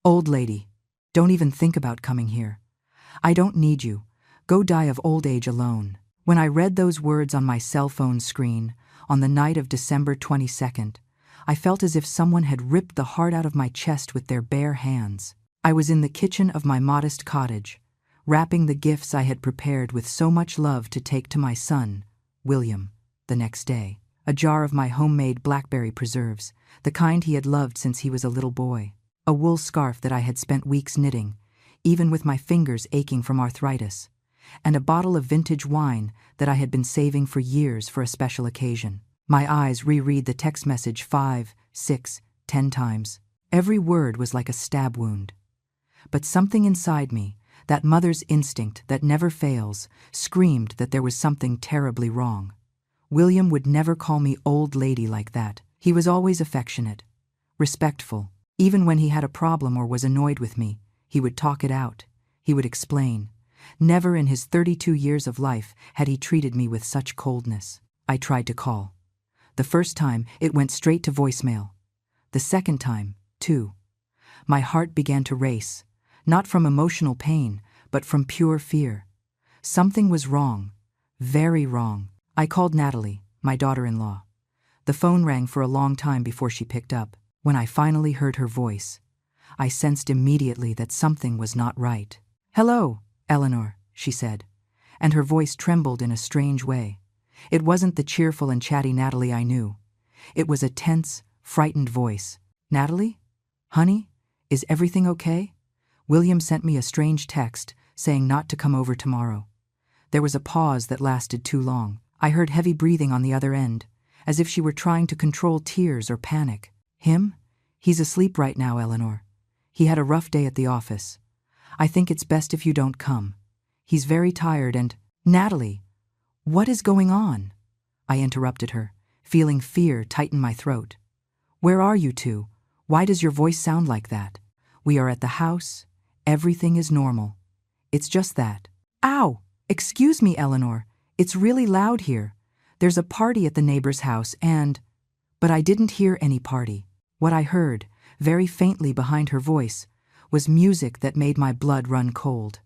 "Old lady, don't even think about coming here. I don't need you. Go die of old age alone." When I read those words on my cell phone screen, on the night of December 22nd, I felt as if someone had ripped the heart out of my chest with their bare hands. I was in the kitchen of my modest cottage, wrapping the gifts I had prepared with so much love to take to my son, William, the next day. A jar of my homemade blackberry preserves, the kind he had loved since he was a little boy. A wool scarf that I had spent weeks knitting, even with my fingers aching from arthritis. And a bottle of vintage wine that I had been saving for years for a special occasion. My eyes reread the text message 5, 6, 10 times. Every word was like a stab wound. But something inside me, that mother's instinct that never fails, screamed that there was something terribly wrong. William would never call me old lady like that. He was always affectionate, respectful. Even when he had a problem or was annoyed with me, he would talk it out. He would explain. Never in his 32 years of life had he treated me with such coldness. I tried to call. The first time, it went straight to voicemail. The second time, too. My heart began to race, not from emotional pain, but from pure fear. Something was wrong, very wrong. I called Natalie, my daughter-in-law. The phone rang for a long time before she picked up. When I finally heard her voice, I sensed immediately that something was not right. "Hello, Eleanor," she said, and her voice trembled in a strange way. It wasn't the cheerful and chatty Natalie I knew. It was a tense, frightened voice. "Natalie? Honey, is everything okay? William sent me a strange text saying not to come over tomorrow." There was a pause that lasted too long. I heard heavy breathing on the other end, as if she were trying to control tears or panic. "Him? He's asleep right now, Eleanor. He had a rough day at the office. I think it's best if you don't come. He's very tired and—" "Natalie, what is going on?" I interrupted her, feeling fear tighten my throat. "Where are you two? Why does your voice sound like that?" "We are at the house. Everything is normal. It's just that—" "Ow! Excuse me, Eleanor. It's really loud here. There's a party at the neighbor's house and—" But I didn't hear any party. What I heard, very faintly behind her voice, was music that made my blood run cold.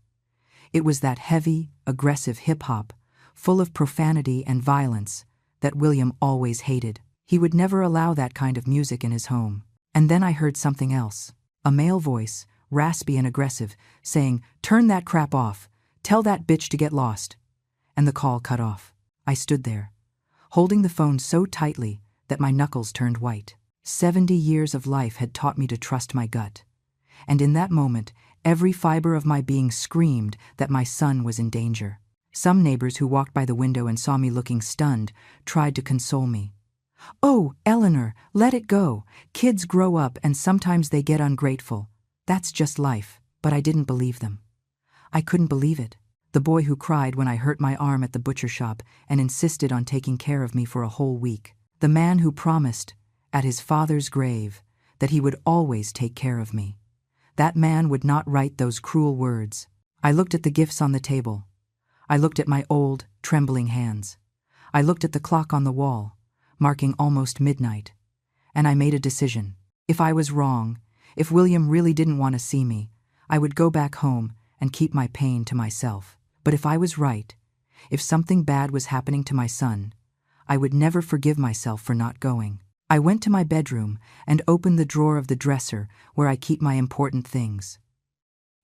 It was that heavy, aggressive hip-hop, full of profanity and violence, that William always hated. He would never allow that kind of music in his home. And then I heard something else. A male voice, raspy and aggressive, saying, "Turn that crap off. Tell that bitch to get lost." And the call cut off. I stood there, holding the phone so tightly that my knuckles turned white. 70 years of life had taught me to trust my gut. And in that moment, every fiber of my being screamed that my son was in danger. Some neighbors who walked by the window and saw me looking stunned tried to console me. "Oh, Eleanor, let it go. Kids grow up and sometimes they get ungrateful. That's just life." But I didn't believe them. I couldn't believe it. The boy who cried when I hurt my arm at the butcher shop and insisted on taking care of me for a whole week. The man who promised, at his father's grave, that he would always take care of me. That man would not write those cruel words. I looked at the gifts on the table. I looked at my old, trembling hands. I looked at the clock on the wall, marking almost midnight. And I made a decision. If I was wrong, if William really didn't want to see me, I would go back home and keep my pain to myself. But if I was right, if something bad was happening to my son, I would never forgive myself for not going. I went to my bedroom and opened the drawer of the dresser where I keep my important things.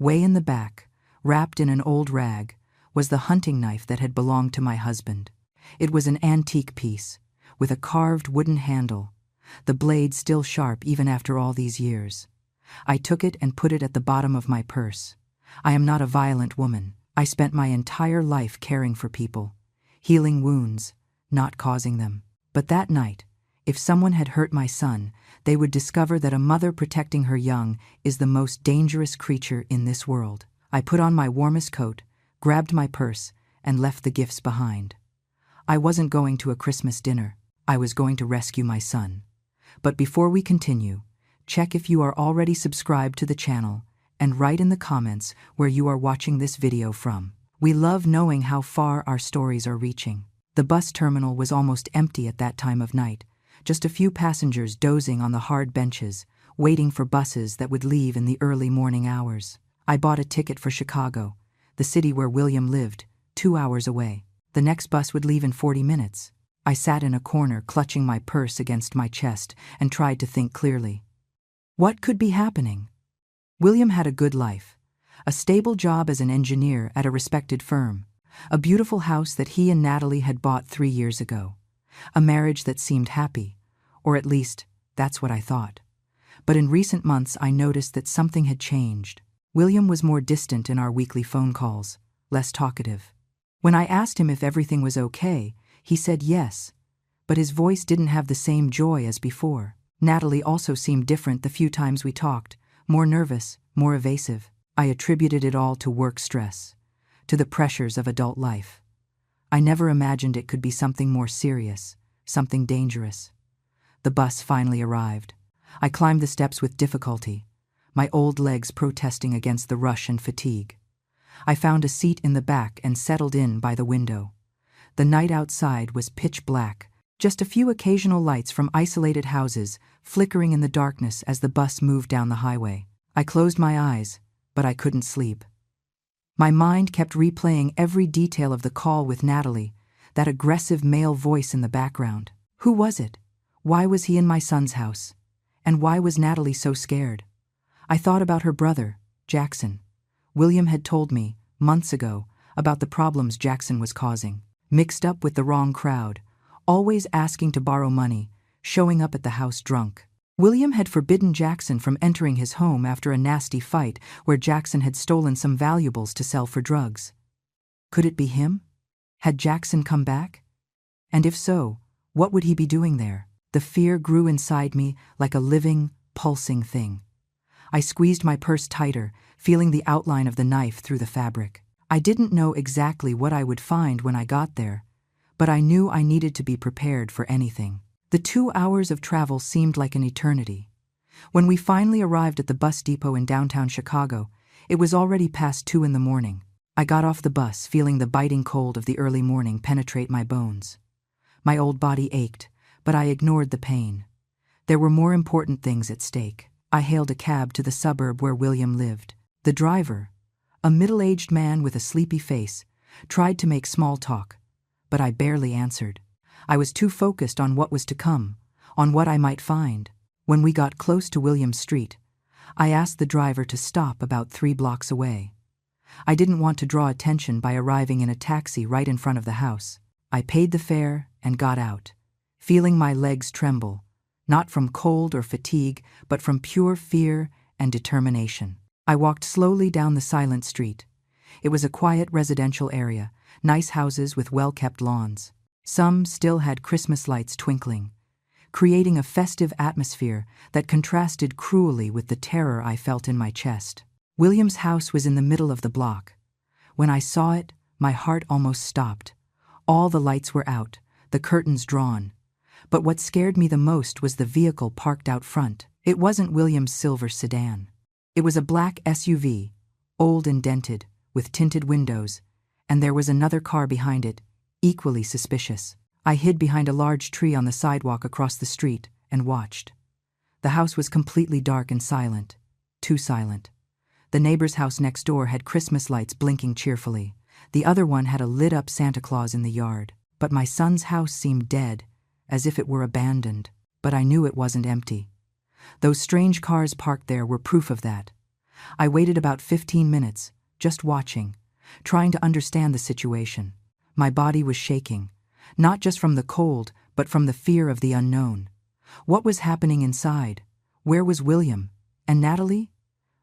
Way in the back, wrapped in an old rag, was the hunting knife that had belonged to my husband. It was an antique piece, with a carved wooden handle, the blade still sharp even after all these years. I took it and put it at the bottom of my purse. I am not a violent woman. I spent my entire life caring for people, healing wounds, not causing them. But that night, if someone had hurt my son, they would discover that a mother protecting her young is the most dangerous creature in this world. I put on my warmest coat, grabbed my purse, and left the gifts behind. I wasn't going to a Christmas dinner. I was going to rescue my son. But before we continue, check if you are already subscribed to the channel and write in the comments where you are watching this video from. We love knowing how far our stories are reaching. The bus terminal was almost empty at that time of night, just a few passengers dozing on the hard benches, waiting for buses that would leave in the early morning hours. I bought a ticket for Chicago, the city where William lived, 2 hours away. The next bus would leave in 40 minutes. I sat in a corner, clutching my purse against my chest, and tried to think clearly. What could be happening? William had a good life, a stable job as an engineer at a respected firm, a beautiful house that he and Natalie had bought 3 years ago, a marriage that seemed happy, or at least, that's what I thought. But in recent months I noticed that something had changed. William was more distant in our weekly phone calls, less talkative. When I asked him if everything was okay, he said yes, but his voice didn't have the same joy as before. Natalie also seemed different the few times we talked, more nervous, more evasive. I attributed it all to work stress, to the pressures of adult life. I never imagined it could be something more serious, something dangerous. The bus finally arrived. I climbed the steps with difficulty, my old legs protesting against the rush and fatigue. I found a seat in the back and settled in by the window. The night outside was pitch black, just a few occasional lights from isolated houses flickering in the darkness as the bus moved down the highway. I closed my eyes, but I couldn't sleep. My mind kept replaying every detail of the call with Natalie, that aggressive male voice in the background. Who was it? Why was he in my son's house? And why was Natalie so scared? I thought about her brother, Jackson. William had told me, months ago, about the problems Jackson was causing. Mixed up with the wrong crowd, always asking to borrow money, showing up at the house drunk. William had forbidden Jackson from entering his home after a nasty fight where Jackson had stolen some valuables to sell for drugs. Could it be him? Had Jackson come back? And if so, what would he be doing there? The fear grew inside me like a living, pulsing thing. I squeezed my purse tighter, feeling the outline of the knife through the fabric. I didn't know exactly what I would find when I got there, but I knew I needed to be prepared for anything. The 2 hours of travel seemed like an eternity. When we finally arrived at the bus depot in downtown Chicago, it was already past 2 in the morning. I got off the bus, feeling the biting cold of the early morning penetrate my bones. My old body ached, but I ignored the pain. There were more important things at stake. I hailed a cab to the suburb where William lived. The driver, a middle-aged man with a sleepy face, tried to make small talk, but I barely answered. I was too focused on what was to come, on what I might find. When we got close to William Street, I asked the driver to stop about 3 blocks away. I didn't want to draw attention by arriving in a taxi right in front of the house. I paid the fare and got out, feeling my legs tremble, not from cold or fatigue, but from pure fear and determination. I walked slowly down the silent street. It was a quiet residential area, nice houses with well-kept lawns. Some still had Christmas lights twinkling, creating a festive atmosphere that contrasted cruelly with the terror I felt in my chest. William's house was in the middle of the block. When I saw it, my heart almost stopped. All the lights were out, the curtains drawn. But what scared me the most was the vehicle parked out front. It wasn't William's silver sedan. It was a black SUV, old and dented, with tinted windows, and there was another car behind it, equally suspicious. I hid behind a large tree on the sidewalk across the street and watched. The house was completely dark and silent, too silent. The neighbor's house next door had Christmas lights blinking cheerfully. The other one had a lit-up Santa Claus in the yard. But my son's house seemed dead, as if it were abandoned. But I knew it wasn't empty. Those strange cars parked there were proof of that. I waited about 15 minutes, just watching, trying to understand the situation. My body was shaking, not just from the cold, but from the fear of the unknown. What was happening inside? Where was William? And Natalie?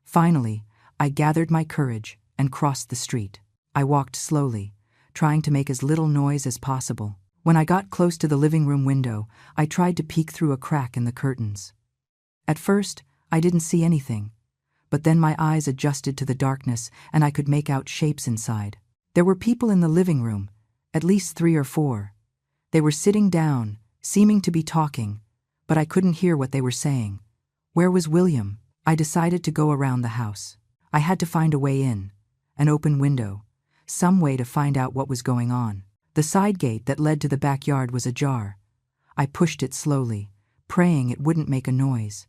Finally, I gathered my courage and crossed the street. I walked slowly, trying to make as little noise as possible. When I got close to the living room window, I tried to peek through a crack in the curtains. At first, I didn't see anything, but then my eyes adjusted to the darkness and I could make out shapes inside. There were people in the living room, at least 3 or 4. They were sitting down, seeming to be talking, but I couldn't hear what they were saying. Where was William? I decided to go around the house. I had to find a way in, an open window, some way to find out what was going on. The side gate that led to the backyard was ajar. I pushed it slowly, praying it wouldn't make a noise.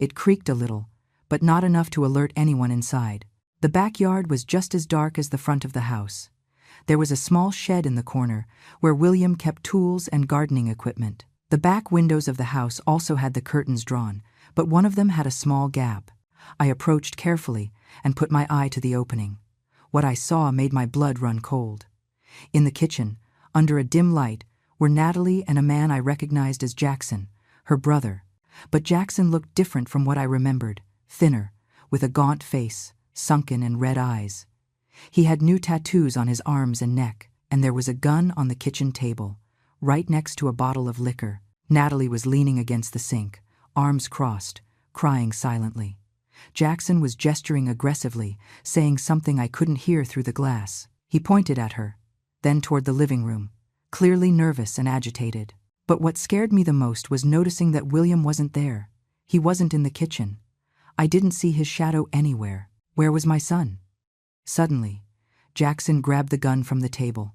It creaked a little, but not enough to alert anyone inside. The backyard was just as dark as the front of the house. There was a small shed in the corner where William kept tools and gardening equipment. The back windows of the house also had the curtains drawn, but one of them had a small gap. I approached carefully and put my eye to the opening. What I saw made my blood run cold. In the kitchen, under a dim light, were Natalie and a man I recognized as Jackson, her brother. But Jackson looked different from what I remembered, thinner, with a gaunt face, sunken and red eyes. He had new tattoos on his arms and neck, and there was a gun on the kitchen table, right next to a bottle of liquor. Natalie was leaning against the sink, arms crossed, crying silently. Jackson was gesturing aggressively, saying something I couldn't hear through the glass. He pointed at her, then toward the living room, clearly nervous and agitated. But what scared me the most was noticing that William wasn't there. He wasn't in the kitchen. I didn't see his shadow anywhere. Where was my son? Suddenly, Jackson grabbed the gun from the table.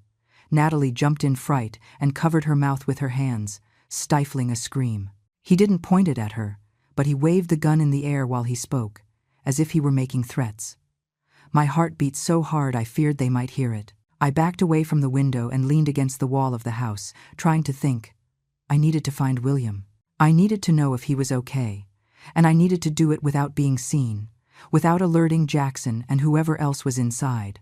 Natalie jumped in fright and covered her mouth with her hands, stifling a scream. He didn't point it at her, but he waved the gun in the air while he spoke, as if he were making threats. My heart beat so hard I feared they might hear it. I backed away from the window and leaned against the wall of the house, trying to think. I needed to find William. I needed to know if he was okay, and I needed to do it without being seen, without alerting Jackson and whoever else was inside.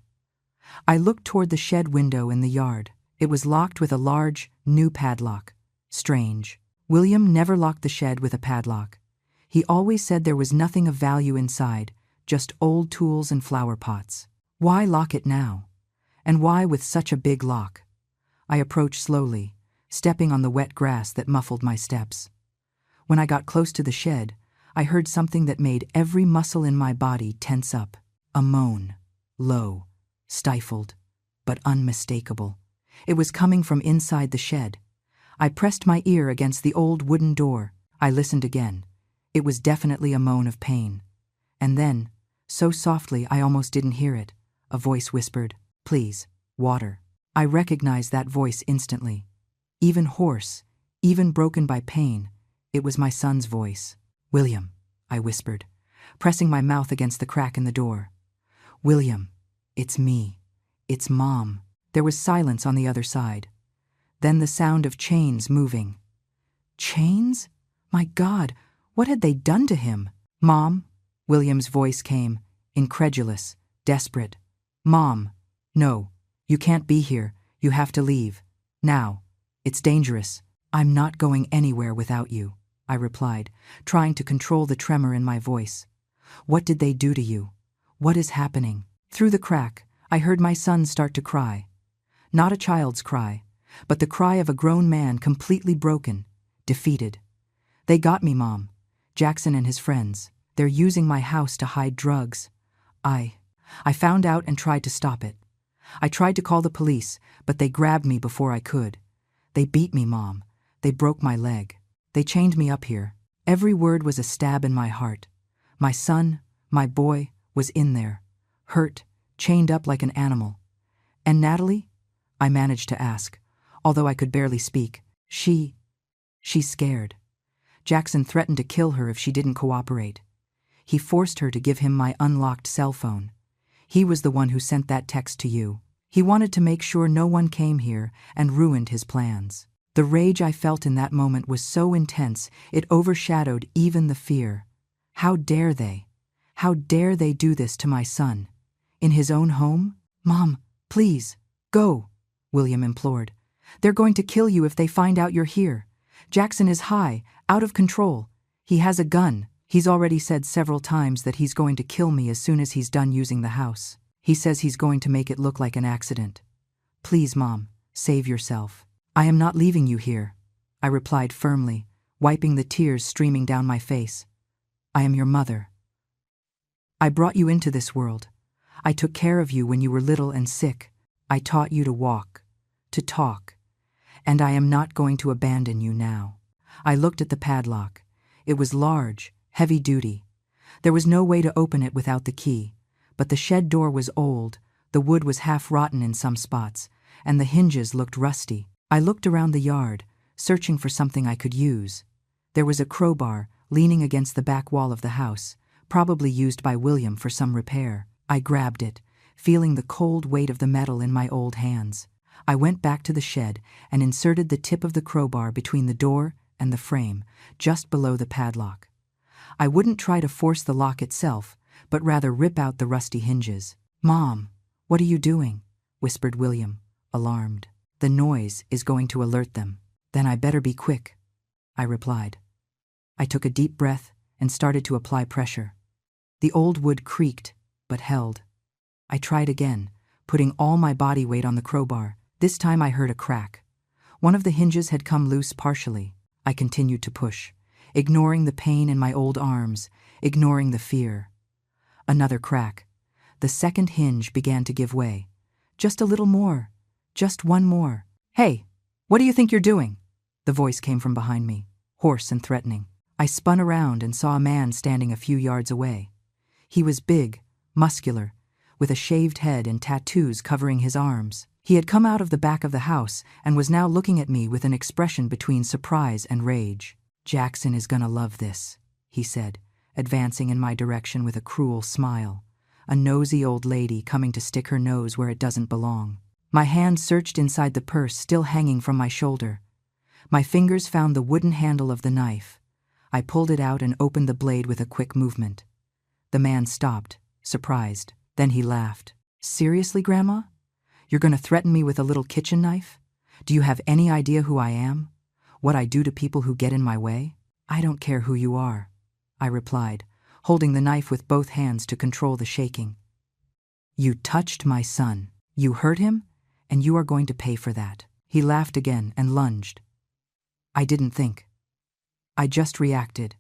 I looked toward the shed window in the yard. It was locked with a large, new padlock. Strange. William never locked the shed with a padlock. He always said there was nothing of value inside, just old tools and flower pots. Why lock it now? And why with such a big lock? I approached slowly, stepping on the wet grass that muffled my steps. When I got close to the shed, I heard something that made every muscle in my body tense up. A moan. Low, stifled, but unmistakable. It was coming from inside the shed. I pressed my ear against the old wooden door. I listened again. It was definitely a moan of pain. And then, so softly I almost didn't hear it, a voice whispered, "Please, water." I recognized that voice instantly. Even hoarse, even broken by pain, it was my son's voice. "William," I whispered, pressing my mouth against the crack in the door. "William, it's me. It's Mom." There was silence on the other side. Then the sound of chains moving. Chains? My God, what had they done to him? "Mom?" William's voice came, incredulous, desperate. "Mom, no, you can't be here. You have to leave. Now. It's dangerous." "I'm not going anywhere without you," I replied, trying to control the tremor in my voice. "What did they do to you? What is happening?" Through the crack, I heard my son start to cry. Not a child's cry, but the cry of a grown man completely broken, defeated. "They got me, Mom. Jackson and his friends. They're using my house to hide drugs." I found out and tried to stop it. I tried to call the police, but they grabbed me before I could. "They beat me, Mom. They broke my leg. They chained me up here." Every word was a stab in my heart. My son, my boy, was in there, hurt, chained up like an animal. "And Natalie?" I managed to ask, although I could barely speak. She's scared. Jackson threatened to kill her if she didn't cooperate. He forced her to give him my unlocked cell phone. He was the one who sent that text to you. He wanted to make sure no one came here and ruined his plans. The rage I felt in that moment was so intense it overshadowed even the fear. How dare they? How dare they do this to my son? In his own home? "Mom, please, go," William implored. "They're going to kill you if they find out you're here. Jackson is high, out of control. He has a gun. He's already said several times that he's going to kill me as soon as he's done using the house. He says he's going to make it look like an accident. Please, Mom, save yourself." "I am not leaving you here," I replied firmly, wiping the tears streaming down my face. "I am your mother. I brought you into this world. I took care of you when you were little and sick. I taught you to walk, to talk, and I am not going to abandon you now." I looked at the padlock. It was large, heavy-duty. There was no way to open it without the key, but the shed door was old, the wood was half rotten in some spots, and the hinges looked rusty. I looked around the yard, searching for something I could use. There was a crowbar, leaning against the back wall of the house, probably used by William for some repair. I grabbed it, feeling the cold weight of the metal in my old hands. I went back to the shed and inserted the tip of the crowbar between the door and the frame, just below the padlock. I wouldn't try to force the lock itself, but rather rip out the rusty hinges. "Mom, what are you doing?" whispered William, alarmed. "The noise is going to alert them." "Then I better be quick," I replied. I took a deep breath and started to apply pressure. The old wood creaked, but held. I tried again, putting all my body weight on the crowbar. This time I heard a crack. One of the hinges had come loose partially. I continued to push, ignoring the pain in my old arms, ignoring the fear. Another crack. The second hinge began to give way. "Just a little more. Just one more." "Hey, what do you think you're doing?" The voice came from behind me, hoarse and threatening. I spun around and saw a man standing a few yards away. He was big, muscular, with a shaved head and tattoos covering his arms. He had come out of the back of the house and was now looking at me with an expression between surprise and rage. "Jackson is gonna love this," he said, advancing in my direction with a cruel smile. A nosy old lady coming to stick her nose where it doesn't belong. My hand searched inside the purse still hanging from my shoulder. My fingers found the wooden handle of the knife. I pulled it out and opened the blade with a quick movement. The man stopped, surprised. Then he laughed. "Seriously, Grandma? You're going to threaten me with a little kitchen knife? Do you have any idea who I am? What I do to people who get in my way?" "I don't care who you are," I replied, holding the knife with both hands to control the shaking. "You touched my son. You hurt him, and you are going to pay for that." He laughed again and lunged. I didn't think. I just reacted.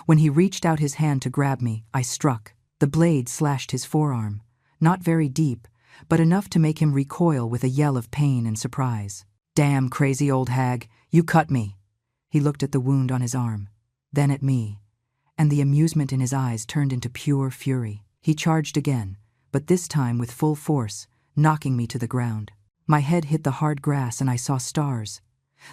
When he reached out his hand to grab me, I struck. The blade slashed his forearm, not very deep, but enough to make him recoil with a yell of pain and surprise. "Damn crazy old hag, you cut me." He looked at the wound on his arm, then at me, and the amusement in his eyes turned into pure fury. He charged again, but this time with full force, knocking me to the ground. My head hit the hard grass and I saw stars.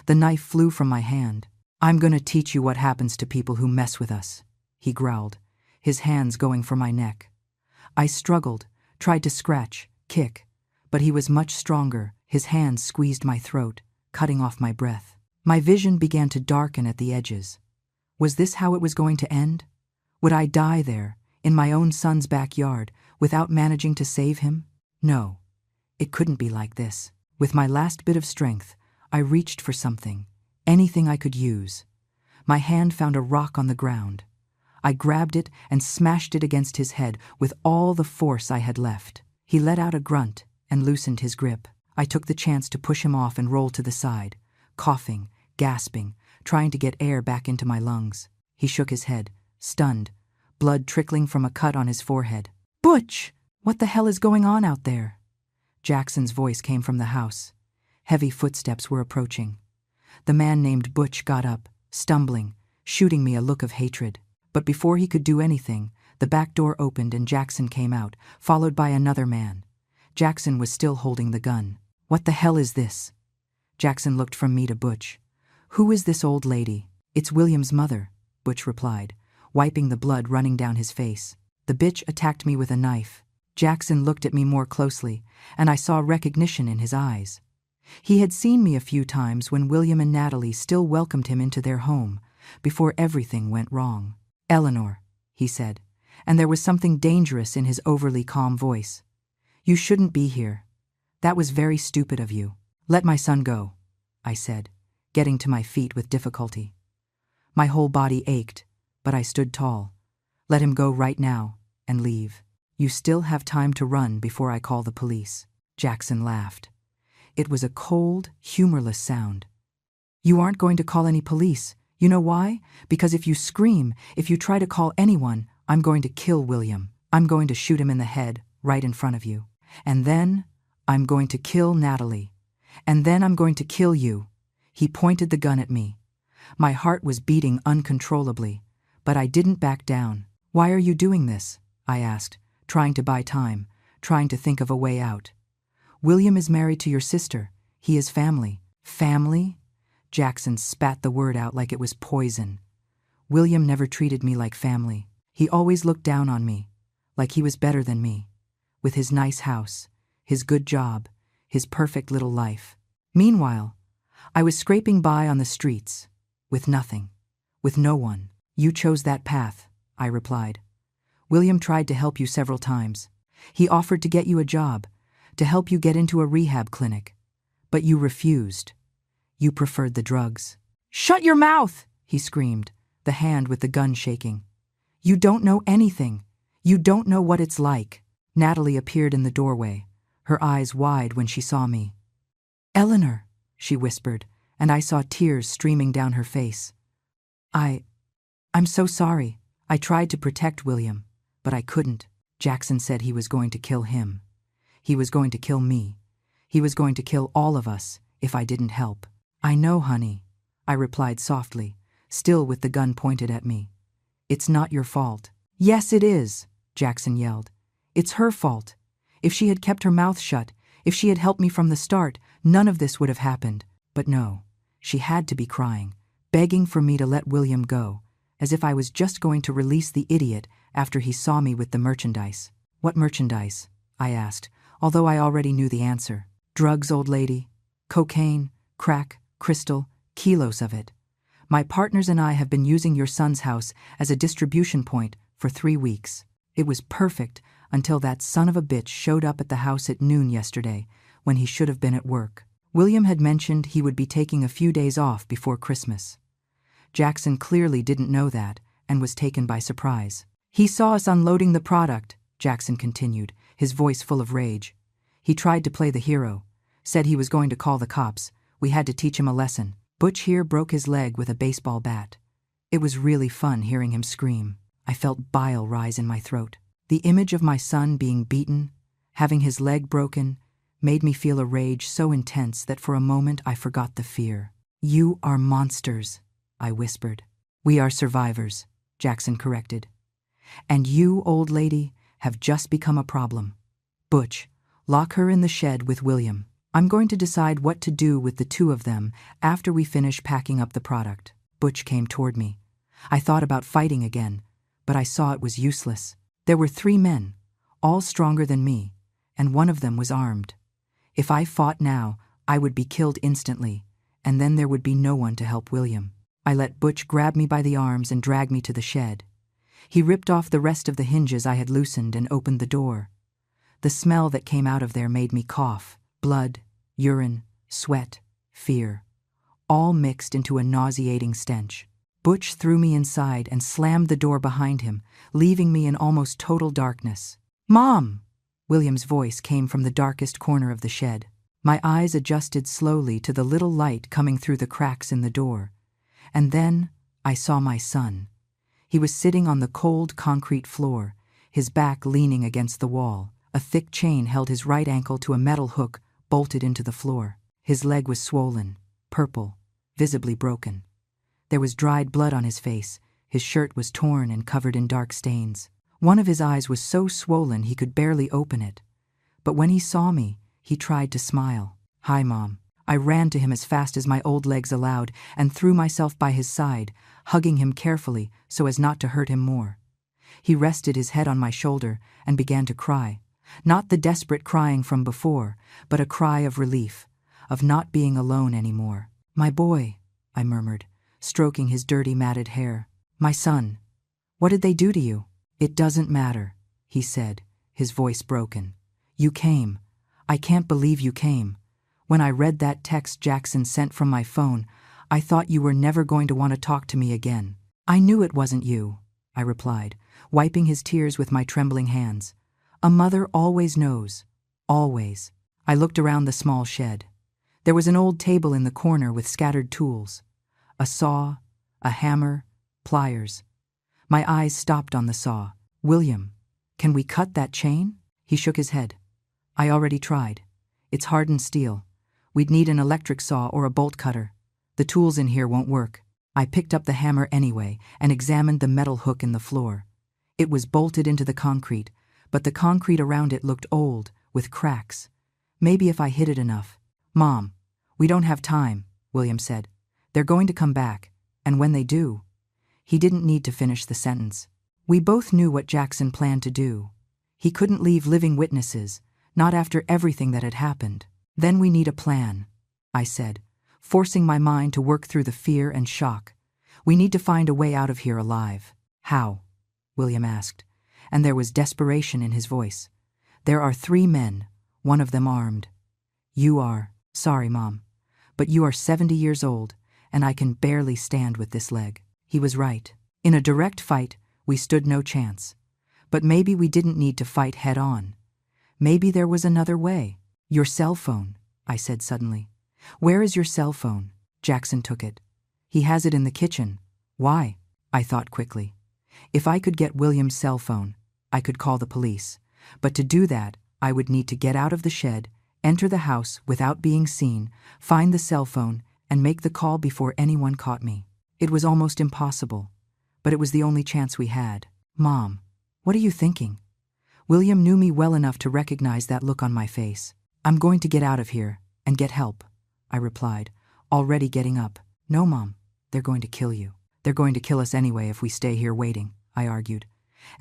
The knife flew from my hand. "I'm gonna teach you what happens to people who mess with us," he growled, his hands going for my neck. I struggled, tried to scratch, kick, but he was much stronger. His hands squeezed my throat, cutting off my breath. My vision began to darken at the edges. Was this how it was going to end? Would I die there, in my own son's backyard, without managing to save him? No, it couldn't be like this. With my last bit of strength, I reached for something, anything I could use. My hand found a rock on the ground. I grabbed it and smashed it against his head with all the force I had left. He let out a grunt and loosened his grip. I took the chance to push him off and roll to the side, coughing, gasping, trying to get air back into my lungs. He shook his head, stunned, blood trickling from a cut on his forehead. "Butch, what the hell is going on out there?" Jackson's voice came from the house. Heavy footsteps were approaching. The man named Butch got up, stumbling, shooting me a look of hatred. But before he could do anything, the back door opened and Jackson came out, followed by another man. Jackson was still holding the gun. "What the hell is this?" Jackson looked from me to Butch. "Who is this old lady?" "It's William's mother," Butch replied, wiping the blood running down his face. "The bitch attacked me with a knife." Jackson looked at me more closely, and I saw recognition in his eyes. He had seen me a few times when William and Natalie still welcomed him into their home, before everything went wrong. "Eleanor," he said, and there was something dangerous in his overly calm voice. "You shouldn't be here. That was very stupid of you." "Let my son go," I said, getting to my feet with difficulty. My whole body ached, but I stood tall. "Let him go right now, and leave. You still have time to run before I call the police." Jackson laughed. It was a cold, humorless sound. "You aren't going to call any police. You know why? Because if you scream, if you try to call anyone, I'm going to kill William. I'm going to shoot him in the head, right in front of you. And then, I'm going to kill Natalie. And then I'm going to kill you." He pointed the gun at me. My heart was beating uncontrollably, but I didn't back down. "Why are you doing this?" I asked, trying to buy time, trying to think of a way out. "William is married to your sister. He is family." "Family?" Jackson spat the word out like it was poison. William never treated me like family. He always looked down on me, like he was better than me, with his nice house, his good job, his perfect little life. Meanwhile, I was scraping by on the streets, with nothing, with no one. You chose that path, I replied. William tried to help you several times. He offered to get you a job, to help you get into a rehab clinic. But you refused. You preferred the drugs. Shut your mouth, he screamed, the hand with the gun shaking. You don't know anything. You don't know what it's like. Natalie appeared in the doorway, her eyes wide when she saw me. Eleanor, she whispered, and I saw tears streaming down her face. I'm so sorry. I tried to protect William, but I couldn't. Jackson said he was going to kill him. He was going to kill me. He was going to kill all of us if I didn't help. I know, honey, I replied softly, still with the gun pointed at me. It's not your fault. Yes, it is, Jackson yelled. It's her fault. If she had kept her mouth shut, if she had helped me from the start, none of this would have happened. But no, she had to be crying, begging for me to let William go, as if I was just going to release the idiot after he saw me with the merchandise. What merchandise? I asked, although I already knew the answer. Drugs, old lady. Cocaine, crack, crystal, kilos of it. My partners and I have been using your son's house as a distribution point for 3 weeks. It was perfect until that son of a bitch showed up at the house at noon yesterday when he should have been at work. William had mentioned he would be taking a few days off before Christmas. Jackson clearly didn't know that and was taken by surprise. He saw us unloading the product, Jackson continued, his voice full of rage. He tried to play the hero, said he was going to call the cops. We had to teach him a lesson. Butch here broke his leg with a baseball bat. It was really fun hearing him scream. I felt bile rise in my throat. The image of my son being beaten, having his leg broken, made me feel a rage so intense that for a moment I forgot the fear. You are monsters, I whispered. We are survivors, Jackson corrected. And you, old lady, have just become a problem. Butch, lock her in the shed with William. I'm going to decide what to do with the two of them after we finish packing up the product. Butch came toward me. I thought about fighting again, but I saw it was useless. There were 3 men, all stronger than me, and one of them was armed. If I fought now, I would be killed instantly, and then there would be no one to help William. I let Butch grab me by the arms and drag me to the shed. He ripped off the rest of the hinges I had loosened and opened the door. The smell that came out of there made me cough. Blood, urine, sweat, fear, all mixed into a nauseating stench. Butch threw me inside and slammed the door behind him, leaving me in almost total darkness. Mom! William's voice came from the darkest corner of the shed. My eyes adjusted slowly to the little light coming through the cracks in the door. And then I saw my son. He was sitting on the cold concrete floor, his back leaning against the wall. A thick chain held his right ankle to a metal hook bolted into the floor. His leg was swollen, purple, visibly broken. There was dried blood on his face. His shirt was torn and covered in dark stains. One of his eyes was so swollen he could barely open it. But when he saw me, he tried to smile. Hi, Mom. I ran to him as fast as my old legs allowed and threw myself by his side, hugging him carefully so as not to hurt him more. He rested his head on my shoulder and began to cry. Not the desperate crying from before, but a cry of relief, of not being alone anymore. My boy, I murmured, stroking his dirty matted hair. My son, what did they do to you? It doesn't matter, he said, his voice broken. You came. I can't believe you came. When I read that text Jackson sent from my phone, I thought you were never going to want to talk to me again. I knew it wasn't you, I replied, wiping his tears with my trembling hands. A mother always knows. Always. I looked around the small shed. There was an old table in the corner with scattered tools. A saw, a hammer, pliers. My eyes stopped on the saw. William, can we cut that chain? He shook his head. I already tried. It's hardened steel. We'd need an electric saw or a bolt cutter. The tools in here won't work. I picked up the hammer anyway and examined the metal hook in the floor. It was bolted into the concrete, but the concrete around it looked old, with cracks. Maybe if I hit it enough. Mom, we don't have time, William said. They're going to come back, and when they do... He didn't need to finish the sentence. We both knew what Jackson planned to do. He couldn't leave living witnesses, not after everything that had happened. Then we need a plan, I said, forcing my mind to work through the fear and shock. We need to find a way out of here alive. How? William asked, and there was desperation in his voice. There are 3 men, one of them armed. You are, sorry, Mom, but you are 70 years old, and I can barely stand with this leg. He was right. In a direct fight, we stood no chance. But maybe we didn't need to fight head on. Maybe there was another way. Your cell phone, I said suddenly. Where is your cell phone? Jackson took it. He has it in the kitchen. Why? I thought quickly. If I could get William's cell phone, I could call the police. But to do that, I would need to get out of the shed, enter the house without being seen, find the cell phone, and make the call before anyone caught me. It was almost impossible, but it was the only chance we had. Mom, what are you thinking? William knew me well enough to recognize that look on my face. I'm going to get out of here and get help, I replied, already getting up. No, Mom, they're going to kill you. They're going to kill us anyway if we stay here waiting, I argued.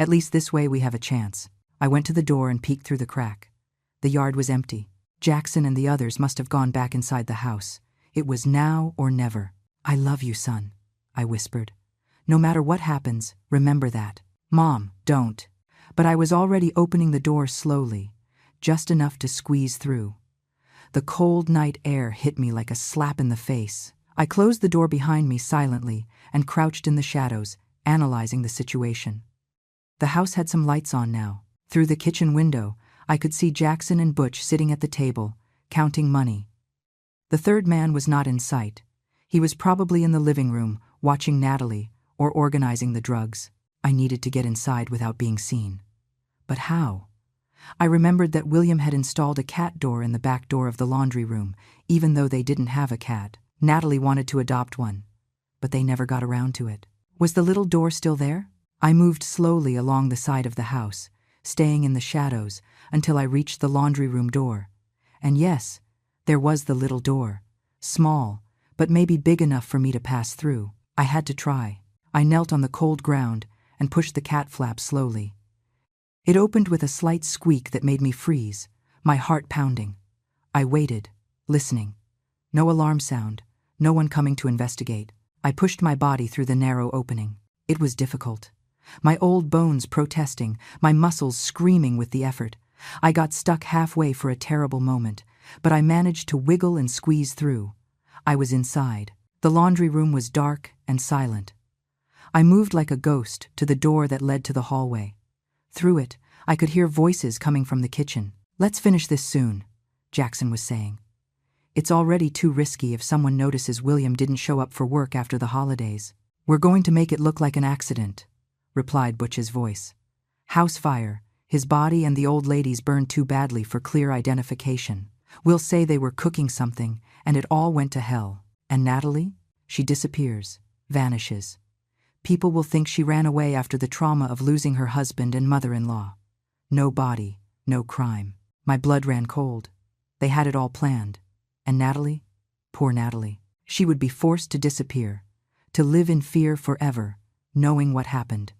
At least this way we have a chance. I went to the door and peeked through the crack. The yard was empty. Jackson and the others must have gone back inside the house. It was now or never. I love you, son, I whispered. No matter what happens, remember that. Mom, don't. But I was already opening the door slowly, just enough to squeeze through. The cold night air hit me like a slap in the face. I closed the door behind me silently and crouched in the shadows, analyzing the situation. The house had some lights on now. Through the kitchen window, I could see Jackson and Butch sitting at the table, counting money. The third man was not in sight. He was probably in the living room, watching Natalie, or organizing the drugs. I needed to get inside without being seen. But how? I remembered that William had installed a cat door in the back door of the laundry room, even though they didn't have a cat. Natalie wanted to adopt one, but they never got around to it. Was the little door still there? I moved slowly along the side of the house, staying in the shadows until I reached the laundry room door. And yes, there was the little door, small, but maybe big enough for me to pass through. I had to try. I knelt on the cold ground and pushed the cat flap slowly. It opened with a slight squeak that made me freeze, my heart pounding. I waited, listening. No alarm sound, no one coming to investigate. I pushed my body through the narrow opening. It was difficult. My old bones protesting, my muscles screaming with the effort. I got stuck halfway for a terrible moment, but I managed to wiggle and squeeze through. I was inside. The laundry room was dark and silent. I moved like a ghost to the door that led to the hallway. Through it, I could hear voices coming from the kitchen. Let's finish this soon, Jackson was saying. It's already too risky if someone notices William didn't show up for work after the holidays. We're going to make it look like an accident, replied Butch's voice. House fire. His body and the old lady's burned too badly for clear identification. We'll say they were cooking something, and it all went to hell. And Natalie? She disappears, vanishes. People will think she ran away after the trauma of losing her husband and mother-in-law. No body, no crime. My blood ran cold. They had it all planned. And Natalie? Poor Natalie. She would be forced to disappear, to live in fear forever, knowing what happened,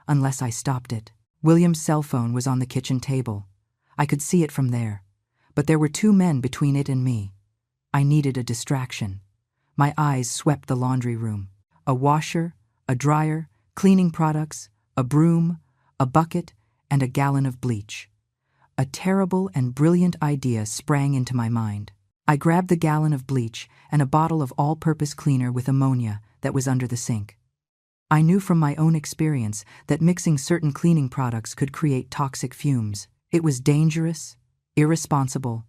unless I stopped it. William's cell phone was on the kitchen table. I could see it from there, but there were 2 men between it and me. I needed a distraction. My eyes swept the laundry room. A washer, a dryer, cleaning products, a broom, a bucket, and a gallon of bleach. A terrible and brilliant idea sprang into my mind. I grabbed the gallon of bleach and a bottle of all-purpose cleaner with ammonia that was under the sink. I knew from my own experience that mixing certain cleaning products could create toxic fumes. It was dangerous, irresponsible,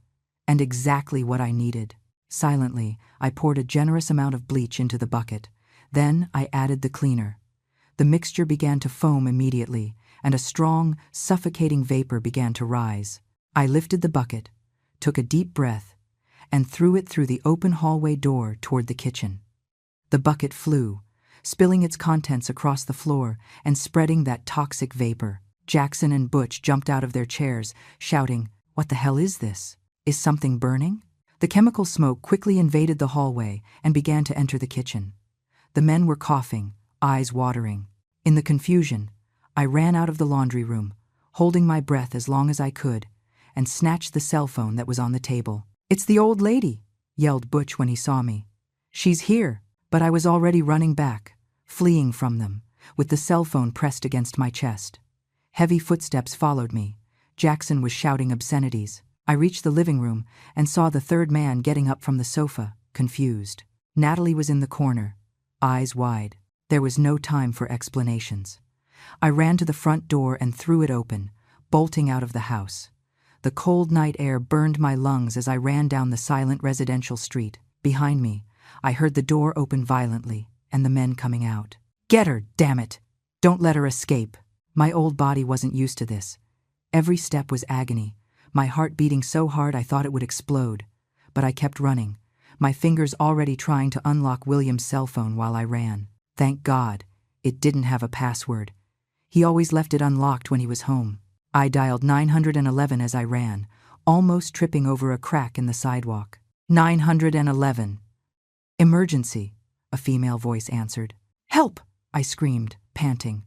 and exactly what I needed. Silently, I poured a generous amount of bleach into the bucket. Then I added the cleaner. The mixture began to foam immediately, and a strong, suffocating vapor began to rise. I lifted the bucket, took a deep breath, and threw it through the open hallway door toward the kitchen. The bucket flew, spilling its contents across the floor and spreading that toxic vapor. Jackson and Butch jumped out of their chairs, shouting, "What the hell is this? Is something burning?" The chemical smoke quickly invaded the hallway and began to enter the kitchen. The men were coughing, eyes watering. In the confusion, I ran out of the laundry room, holding my breath as long as I could, and snatched the cell phone that was on the table. "It's the old lady," yelled Butch when he saw me. "She's here." But I was already running back, fleeing from them, with the cell phone pressed against my chest. Heavy footsteps followed me. Jackson was shouting obscenities. I reached the living room and saw the third man getting up from the sofa, confused. Natalie was in the corner, eyes wide. There was no time for explanations. I ran to the front door and threw it open, bolting out of the house. The cold night air burned my lungs as I ran down the silent residential street. Behind me, I heard the door open violently and the men coming out. "Get her, damn it! Don't let her escape." My old body wasn't used to this. Every step was agony, my heart beating so hard I thought it would explode. But I kept running, my fingers already trying to unlock William's cell phone while I ran. Thank God, it didn't have a password. He always left it unlocked when he was home. I dialed 911 as I ran, almost tripping over a crack in the sidewalk. 911. "Emergency," a female voice answered. "Help!" I screamed, panting.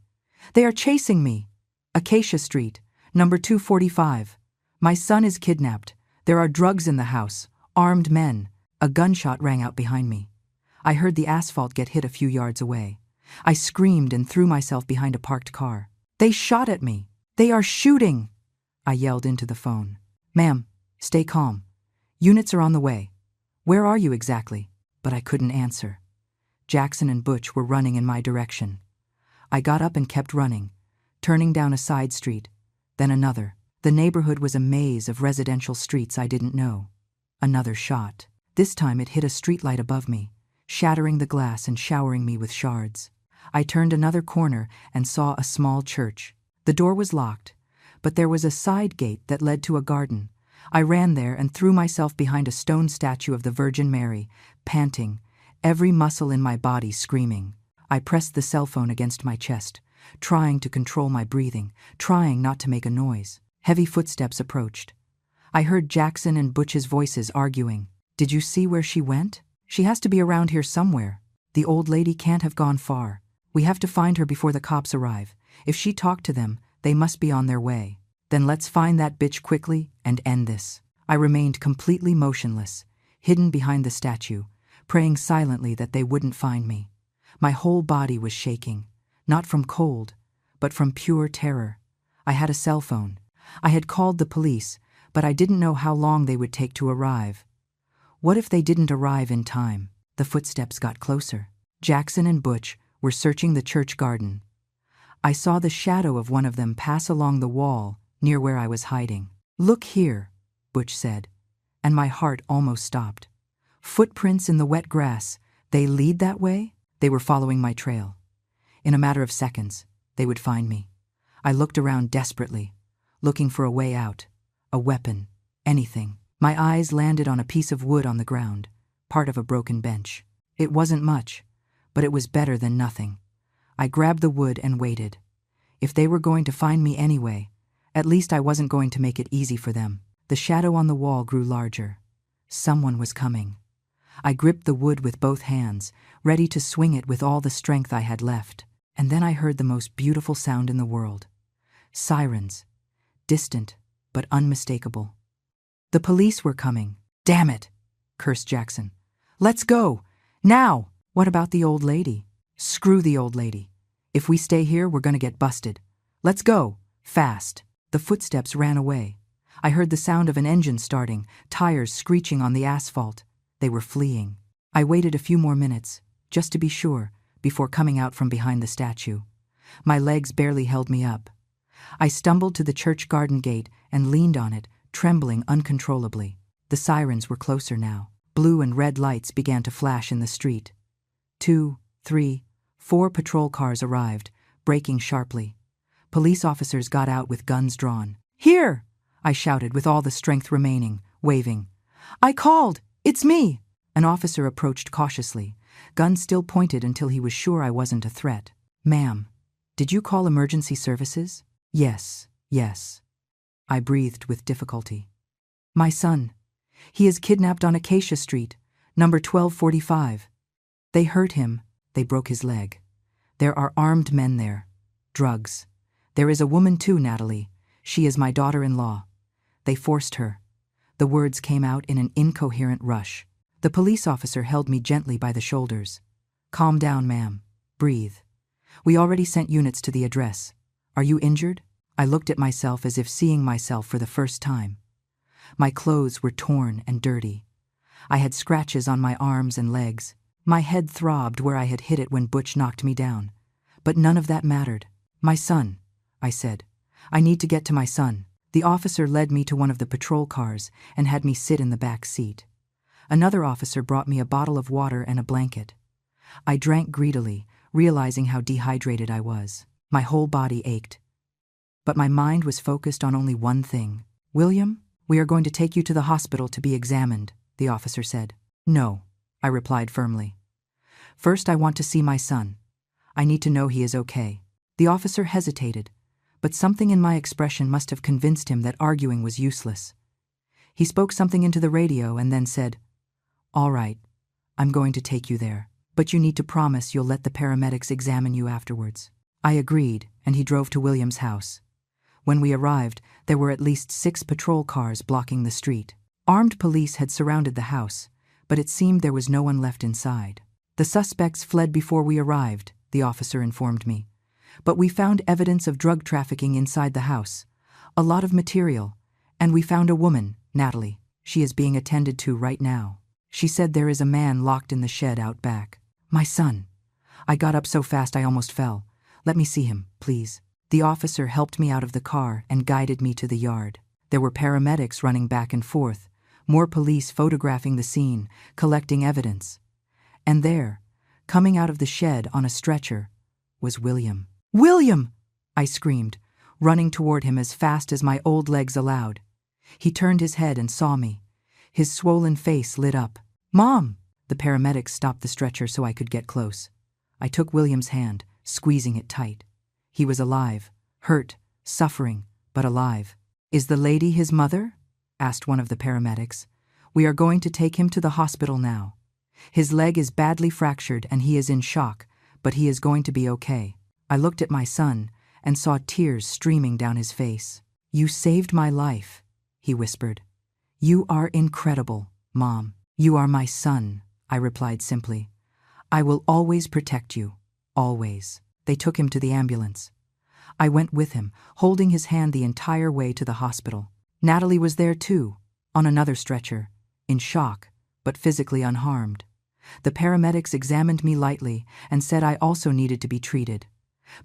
"They are chasing me. Acacia Street, number 245. My son is kidnapped. There are drugs in the house, armed men." A gunshot rang out behind me. I heard the asphalt get hit a few yards away. I screamed and threw myself behind a parked car. "They shot at me! They are shooting!" I yelled into the phone. "Ma'am, stay calm. Units are on the way. Where are you exactly?" But I couldn't answer. Jackson and Butch were running in my direction. I got up and kept running, turning down a side street, then another. The neighborhood was a maze of residential streets I didn't know. Another shot. This time it hit a streetlight above me, shattering the glass and showering me with shards. I turned another corner and saw a small church. The door was locked, but there was a side gate that led to a garden. I ran there and threw myself behind a stone statue of the Virgin Mary, panting, every muscle in my body screaming. I pressed the cell phone against my chest, trying to control my breathing, trying not to make a noise. Heavy footsteps approached. I heard Jackson and Butch's voices arguing. "Did you see where she went? She has to be around here somewhere. The old lady can't have gone far. We have to find her before the cops arrive. If she talked to them, they must be on their way. Then let's find that bitch quickly and end this." I remained completely motionless, hidden behind the statue, praying silently that they wouldn't find me. My whole body was shaking, not from cold, but from pure terror. I had a cell phone. I had called the police, but I didn't know how long they would take to arrive. What if they didn't arrive in time? The footsteps got closer. Jackson and Butch were searching the church garden. I saw the shadow of one of them pass along the wall near where I was hiding. "Look here," Butch said, and my heart almost stopped. Footprints in the wet grass. They lead that way? They were following my trail. In a matter of seconds, they would find me. I looked around desperately, looking for a way out, a weapon, anything. My eyes landed on a piece of wood on the ground, part of a broken bench. It wasn't much, but it was better than nothing. I grabbed the wood and waited. If they were going to find me anyway, at least I wasn't going to make it easy for them. The shadow on the wall grew larger. Someone was coming. I gripped the wood with both hands, ready to swing it with all the strength I had left. And then I heard the most beautiful sound in the world. Sirens. Distant, but unmistakable. The police were coming. "Damn it," cursed Jackson. "Let's go. Now!" "What about the old lady?" "Screw the old lady. If we stay here, we're gonna get busted. Let's go. Fast." The footsteps ran away. I heard the sound of an engine starting, tires screeching on the asphalt. They were fleeing. I waited a few more minutes, just to be sure, before coming out from behind the statue. My legs barely held me up. I stumbled to the church garden gate and leaned on it, trembling uncontrollably. The sirens were closer now. Blue and red lights began to flash in the street. 2, 3, 4 patrol cars arrived, braking sharply. Police officers got out with guns drawn. "Here!" I shouted with all the strength remaining, waving. "I called! It's me!" An officer approached cautiously, gun still pointed until he was sure I wasn't a threat. "Ma'am, did you call emergency services?" Yes. I breathed with difficulty. "My son. He is kidnapped on Acacia Street, number 1245. They hurt him. They broke his leg. There are armed men there. Drugs. There is a woman too, Natalie. She is my daughter-in-law. They forced her. The words came out in an incoherent rush. The police officer held me gently by the shoulders. Calm down, ma'am. Breathe. We already sent units to the address. Are you injured? I looked at myself as if seeing myself for the first time. My clothes were torn and dirty. I had scratches on my arms and legs. My head throbbed where I had hit it when Butch knocked me down. But none of that mattered. My son, I said. I need to get to my son. The officer led me to one of the patrol cars and had me sit in the back seat. Another officer brought me a bottle of water and a blanket. I drank greedily, realizing how dehydrated I was. My whole body ached. But my mind was focused on only one thing. William, we are going to take you to the hospital to be examined, the officer said. No, I replied firmly. First, I want to see my son. I need to know he is okay. The officer hesitated, but something in my expression must have convinced him that arguing was useless. He spoke something into the radio and then said, All right, I'm going to take you there, but you need to promise you'll let the paramedics examine you afterwards. I agreed, and he drove to William's house. When we arrived, there were at least 6 patrol cars blocking the street. Armed police had surrounded the house, but it seemed there was no one left inside. The suspects fled before we arrived, the officer informed me. But we found evidence of drug trafficking inside the house, a lot of material, and we found a woman, Natalie. She is being attended to right now. She said there is a man locked in the shed out back. My son. I got up so fast I almost fell. Let me see him, please. The officer helped me out of the car and guided me to the yard. There were paramedics running back and forth, more police photographing the scene, collecting evidence. And there, coming out of the shed on a stretcher, was William. William! I screamed, running toward him as fast as my old legs allowed. He turned his head and saw me. His swollen face lit up. Mom! The paramedics stopped the stretcher so I could get close. I took William's hand, squeezing it tight. He was alive, hurt, suffering, but alive. Is the lady his mother? Asked one of the paramedics. We are going to take him to the hospital now. His leg is badly fractured and he is in shock, but he is going to be okay. I looked at my son and saw tears streaming down his face. You saved my life, he whispered. You are incredible, Mom. You are my son, I replied simply. I will always protect you, always. They took him to the ambulance. I went with him, holding his hand the entire way to the hospital. Natalie was there too, on another stretcher, in shock, but physically unharmed. The paramedics examined me lightly and said I also needed to be treated.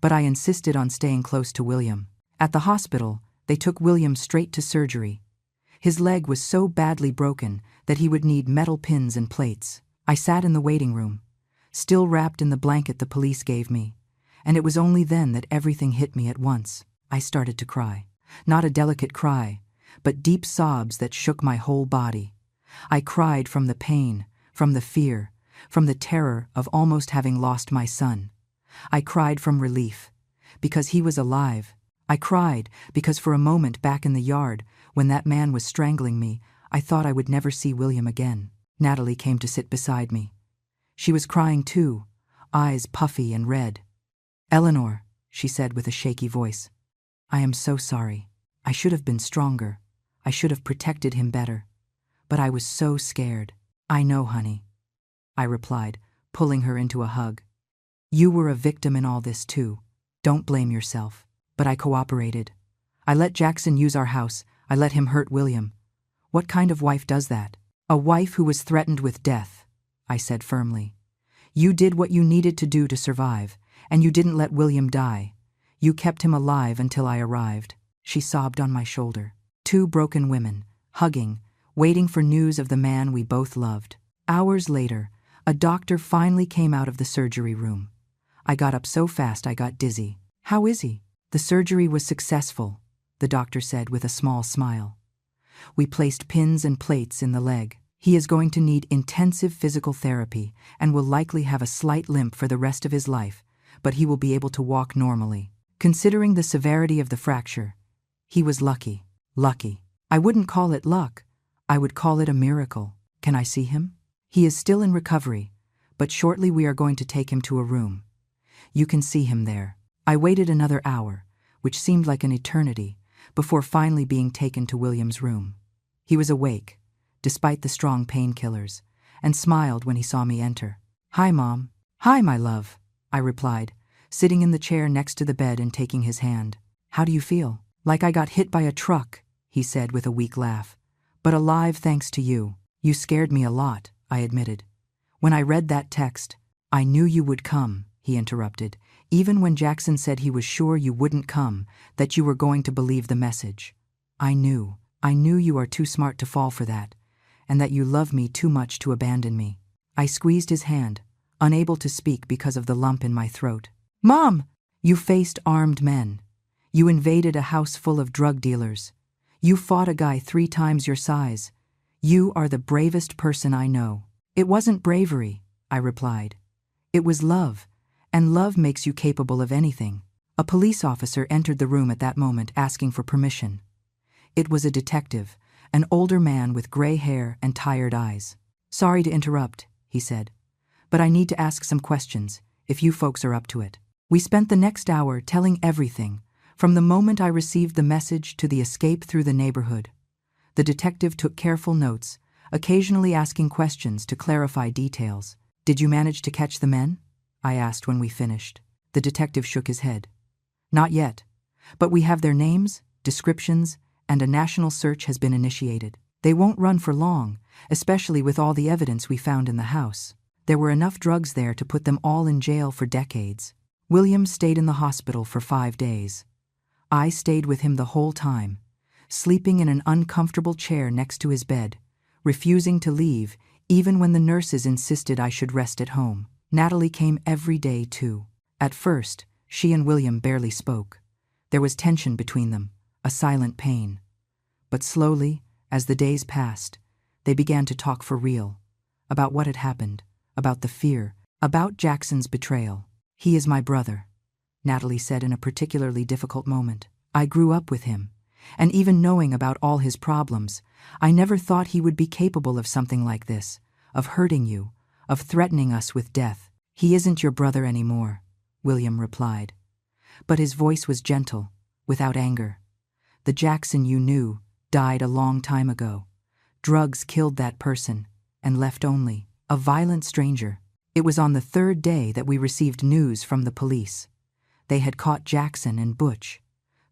But I insisted on staying close to William. At the hospital, they took William straight to surgery. His leg was so badly broken that he would need metal pins and plates. I sat in the waiting room, still wrapped in the blanket the police gave me, and it was only then that everything hit me at once. I started to cry. Not a delicate cry, but deep sobs that shook my whole body. I cried from the pain, from the fear, from the terror of almost having lost my son. I cried from relief, because he was alive. I cried because for a moment back in the yard, when that man was strangling me, I thought I would never see William again. Natalie came to sit beside me. She was crying too, eyes puffy and red. Eleanor, she said with a shaky voice, I am so sorry. I should have been stronger. I should have protected him better. But I was so scared. I know, honey, I replied, pulling her into a hug. You were a victim in all this too. Don't blame yourself. But I cooperated. I let Jackson use our house. I let him hurt William. What kind of wife does that? A wife who was threatened with death, I said firmly. You did what you needed to do to survive, and you didn't let William die. You kept him alive until I arrived. She sobbed on my shoulder. 2 broken women, hugging, waiting for news of the man we both loved. Hours later, a doctor finally came out of the surgery room. I got up so fast I got dizzy. How is he? The surgery was successful, the doctor said with a small smile. We placed pins and plates in the leg. He is going to need intensive physical therapy and will likely have a slight limp for the rest of his life, but he will be able to walk normally. Considering the severity of the fracture, he was lucky. Lucky. I wouldn't call it luck. I would call it a miracle. Can I see him? He is still in recovery, but shortly we are going to take him to a room. You can see him there." I waited another hour, which seemed like an eternity, before finally being taken to William's room. He was awake, despite the strong painkillers, and smiled when he saw me enter. "Hi, Mom." "Hi, my love," I replied, sitting in the chair next to the bed and taking his hand. "How do you feel?" "Like I got hit by a truck," he said with a weak laugh. "But alive thanks to you." "You scared me a lot," I admitted. "When I read that text, I knew you would come," he interrupted. "Even when Jackson said he was sure you wouldn't come, that you were going to believe the message. I knew you are too smart to fall for that, and that you love me too much to abandon me." I squeezed his hand, unable to speak because of the lump in my throat. "Mom! You faced armed men. You invaded a house full of drug dealers. You fought a guy 3 times your size. You are the bravest person I know." "It wasn't bravery," I replied. "It was love, and love makes you capable of anything." A police officer entered the room at that moment asking for permission. It was a detective, an older man with gray hair and tired eyes. "Sorry to interrupt," he said, "but I need to ask some questions, if you folks are up to it." We spent the next hour telling everything, from the moment I received the message to the escape through the neighborhood. The detective took careful notes, occasionally asking questions to clarify details. "Did you manage to catch the men?" I asked when we finished. The detective shook his head. "Not yet, but we have their names, descriptions, and a national search has been initiated. They won't run for long, especially with all the evidence we found in the house. There were enough drugs there to put them all in jail for decades." William stayed in the hospital for 5 days. I stayed with him the whole time, sleeping in an uncomfortable chair next to his bed, refusing to leave even when the nurses insisted I should rest at home. Natalie came every day too. At first, she and William barely spoke. There was tension between them, a silent pain. But slowly, as the days passed, they began to talk for real, about what had happened, about the fear, about Jackson's betrayal. "He is my brother," Natalie said in a particularly difficult moment. "I grew up with him, and even knowing about all his problems, I never thought he would be capable of something like this, of hurting you, of threatening us with death." "He isn't your brother anymore," William replied. But his voice was gentle, without anger. "The Jackson you knew died a long time ago. Drugs killed that person, and left only a violent stranger." It was on the 3rd day that we received news from the police. They had caught Jackson and Butch.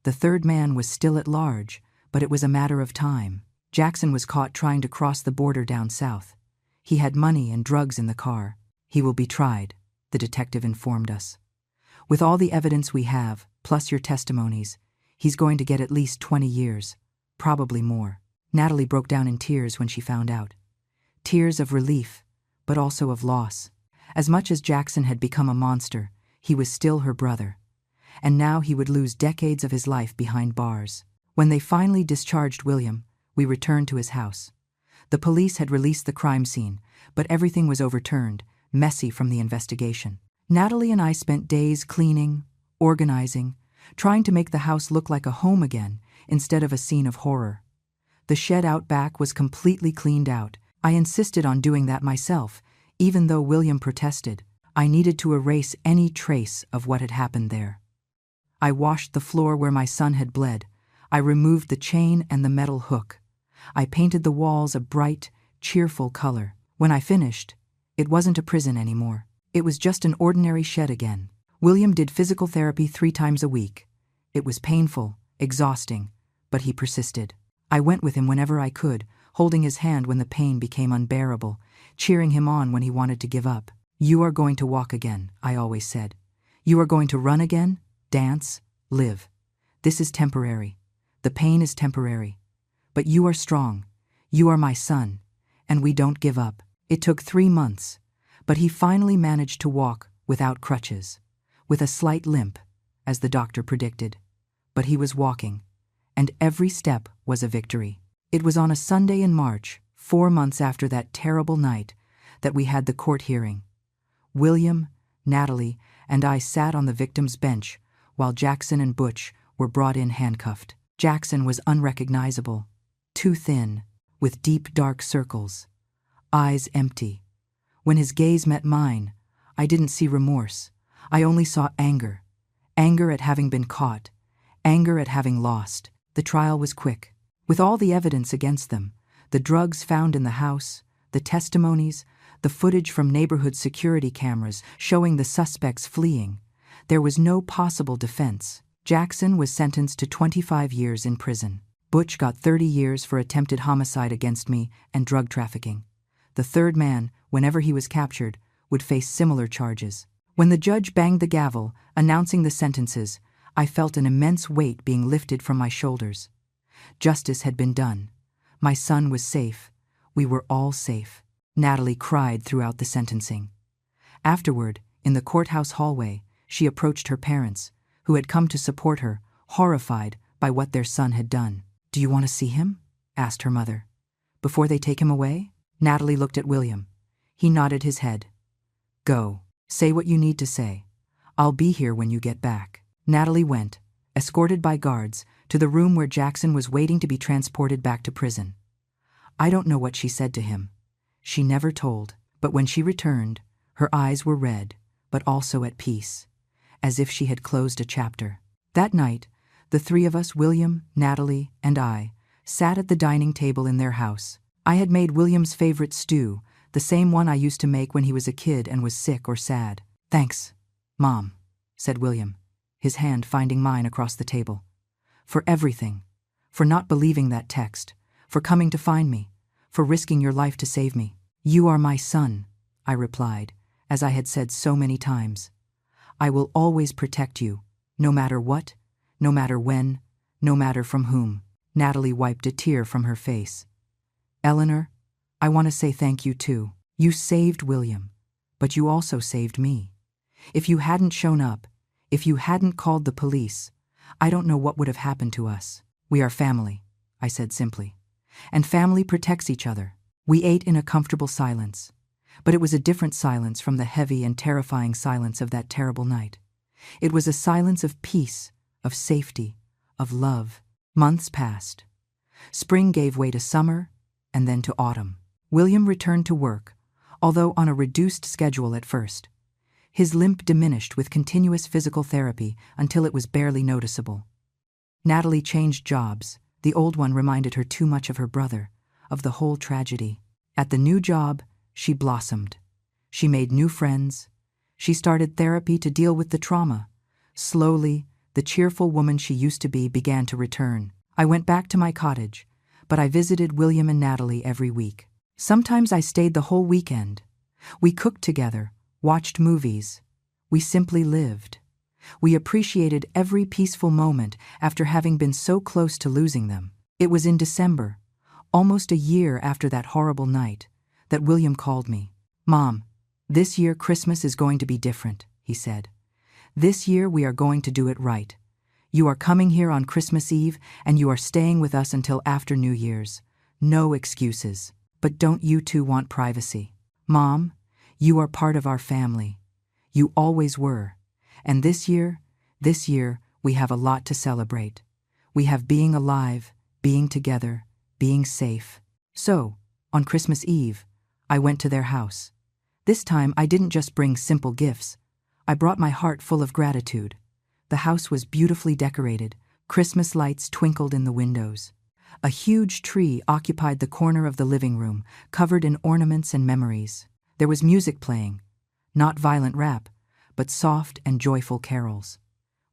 The 3rd man was still at large, but it was a matter of time. Jackson was caught trying to cross the border down south. He had money and drugs in the car. "He will be tried," the detective informed us. "With all the evidence we have, plus your testimonies, he's going to get at least 20 years, probably more." Natalie broke down in tears when she found out. Tears of relief, but also of loss. As much as Jackson had become a monster, he was still her brother. And now he would lose decades of his life behind bars. When they finally discharged William, we returned to his house. The police had released the crime scene, but everything was overturned, messy from the investigation. Natalie and I spent days cleaning, organizing, trying to make the house look like a home again instead of a scene of horror. The shed out back was completely cleaned out. I insisted on doing that myself, even though William protested. I needed to erase any trace of what had happened there. I washed the floor where my son had bled. I removed the chain and the metal hook. I painted the walls a bright, cheerful color. When I finished, it wasn't a prison anymore. It was just an ordinary shed again. William did physical therapy 3 times a week. It was painful, exhausting, but he persisted. I went with him whenever I could, holding his hand when the pain became unbearable, cheering him on when he wanted to give up. "You are going to walk again," I always said. "You are going to run again, dance, live. This is temporary. The pain is temporary. But you are strong. You are my son, and we don't give up." It took 3 months, but he finally managed to walk without crutches, with a slight limp, as the doctor predicted. But he was walking, and every step was a victory. It was on a Sunday in March, 4 months after that terrible night, that we had the court hearing. William, Natalie, and I sat on the victim's bench while Jackson and Butch were brought in handcuffed. Jackson was unrecognizable, too thin, with deep dark circles, eyes empty. When his gaze met mine, I didn't see remorse. I only saw anger. Anger at having been caught. Anger at having lost. The trial was quick. With all the evidence against them, the drugs found in the house, the testimonies, the footage from neighborhood security cameras showing the suspects fleeing, there was no possible defense. Jackson was sentenced to 25 years in prison. Butch got 30 years for attempted homicide against me and drug trafficking. The third man, whenever he was captured, would face similar charges. When the judge banged the gavel, announcing the sentences, I felt an immense weight being lifted from my shoulders. Justice had been done. My son was safe. We were all safe. Natalie cried throughout the sentencing. Afterward, in the courthouse hallway, she approached her parents, who had come to support her, horrified by what their son had done. "Do you want to see him?" asked her mother. "Before they take him away?" Natalie looked at William. He nodded his head. "Go. Say what you need to say. I'll be here when you get back." Natalie went, escorted by guards, to the room where Jackson was waiting to be transported back to prison. I don't know what she said to him. She never told, but when she returned, her eyes were red, but also at peace, as if she had closed a chapter. That night, the three of us, William, Natalie, and I, sat at the dining table in their house. I had made William's favorite stew, the same one I used to make when he was a kid and was sick or sad. "Thanks, Mom," said William, his hand finding mine across the table. "For everything. For not believing that text. For coming to find me. For risking your life to save me." "You are my son," I replied, as I had said so many times. "I will always protect you, no matter what, no matter when, no matter from whom." Natalie wiped a tear from her face. "Eleanor, I want to say thank you too. You saved William, but you also saved me. If you hadn't shown up, if you hadn't called the police, I don't know what would have happened to us. We are family," I said simply. "And family protects each other." We ate in a comfortable silence, but it was a different silence from the heavy and terrifying silence of that terrible night. It was a silence of peace, of safety, of love. Months passed. Spring gave way to summer, and then to autumn. William returned to work, although on a reduced schedule at first. His limp diminished with continuous physical therapy until it was barely noticeable. Natalie changed jobs. The old one reminded her too much of her brother, of the whole tragedy. At the new job, she blossomed. She made new friends. She started therapy to deal with the trauma. Slowly, the cheerful woman she used to be began to return. I went back to my cottage, but I visited William and Natalie every week. Sometimes I stayed the whole weekend. We cooked together, watched movies. We simply lived. We appreciated every peaceful moment after having been so close to losing them. It was in December, almost a year after that horrible night, that William called me. "Mom, this year Christmas is going to be different," he said. "This year we are going to do it right. You are coming here on Christmas Eve and you are staying with us until after New Year's. No excuses. But don't you two want privacy? Mom, you are part of our family. You always were. And this year, we have a lot to celebrate. We have being alive, being together, being safe." So, on Christmas Eve, I went to their house. This time I didn't just bring simple gifts. I brought my heart full of gratitude. The house was beautifully decorated. Christmas lights twinkled in the windows. A huge tree occupied the corner of the living room, covered in ornaments and memories. There was music playing, not violent rap, but soft and joyful carols.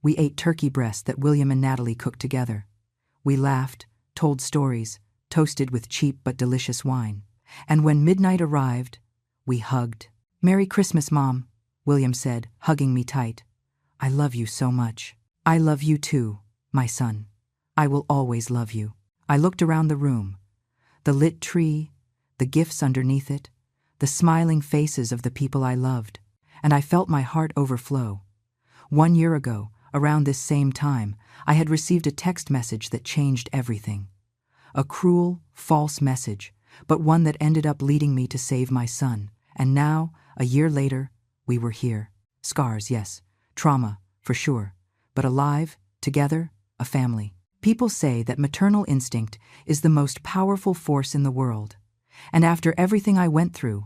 We ate turkey breast that William and Natalie cooked together. We laughed, told stories, toasted with cheap but delicious wine. And when midnight arrived, we hugged. "Merry Christmas, Mom," William said, hugging me tight. "I love you so much." "I love you too, my son. I will always love you." I looked around the room. The lit tree, the gifts underneath it, the smiling faces of the people I loved, and I felt my heart overflow. 1 year ago, around this same time, I had received a text message that changed everything. A cruel, false message, but one that ended up leading me to save my son. And now, a year later, we were here. Scars, yes. Trauma, for sure. But alive, together, a family. People say that maternal instinct is the most powerful force in the world. And after everything I went through,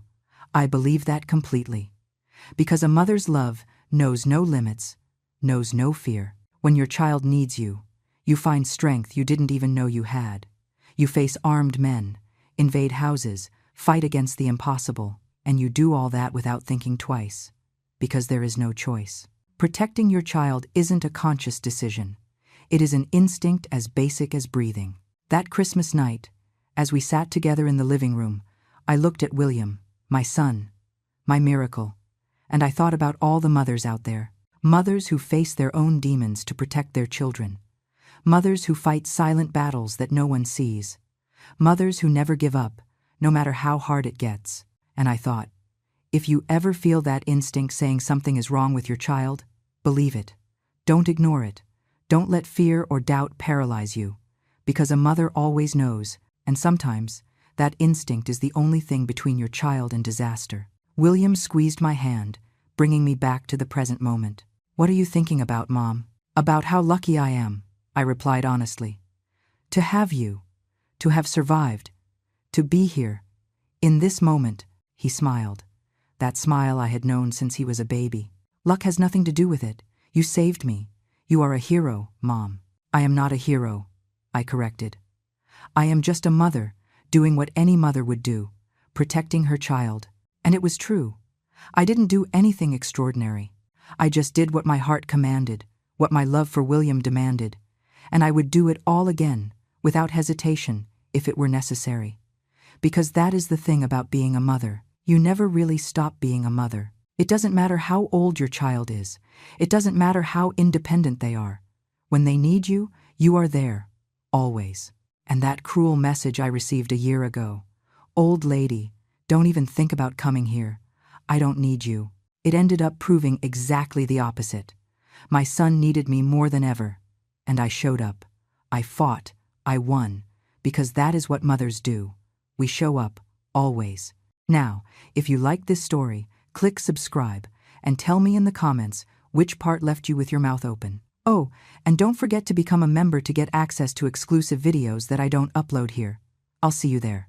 I believe that completely. Because a mother's love knows no limits, knows no fear. When your child needs you, you find strength you didn't even know you had. You face armed men, invade houses, fight against the impossible, and you do all that without thinking twice, because there is no choice. Protecting your child isn't a conscious decision. It is an instinct as basic as breathing. That Christmas night, as we sat together in the living room, I looked at William, my son, my miracle, and I thought about all the mothers out there. Mothers who face their own demons to protect their children. Mothers who fight silent battles that no one sees. Mothers who never give up, no matter how hard it gets. And I thought, if you ever feel that instinct saying something is wrong with your child, believe it. Don't ignore it. Don't let fear or doubt paralyze you, because a mother always knows, and sometimes, that instinct is the only thing between your child and disaster. William squeezed my hand, bringing me back to the present moment. What are you thinking about, Mom? About how lucky I am, I replied honestly. To have you, to have survived, to be here. In this moment, he smiled. That smile I had known since he was a baby. Luck has nothing to do with it. You saved me. You are a hero, Mom. I am not a hero, I corrected. I am just a mother, doing what any mother would do, protecting her child. And it was true. I didn't do anything extraordinary. I just did what my heart commanded, what my love for William demanded, and I would do it all again, without hesitation, if it were necessary. Because that is the thing about being a mother. You never really stop being a mother. It doesn't matter how old your child is. It doesn't matter how independent they are. When they need you, you are there, always. And that cruel message I received a year ago, "Old lady, don't even think about coming here. I don't need you." It ended up proving exactly the opposite. My son needed me more than ever, and I showed up. I fought, I won, because that is what mothers do. We show up, always. Now, if you like this story, click subscribe, and tell me in the comments which part left you with your mouth open. Oh, and don't forget to become a member to get access to exclusive videos that I don't upload here. I'll see you there.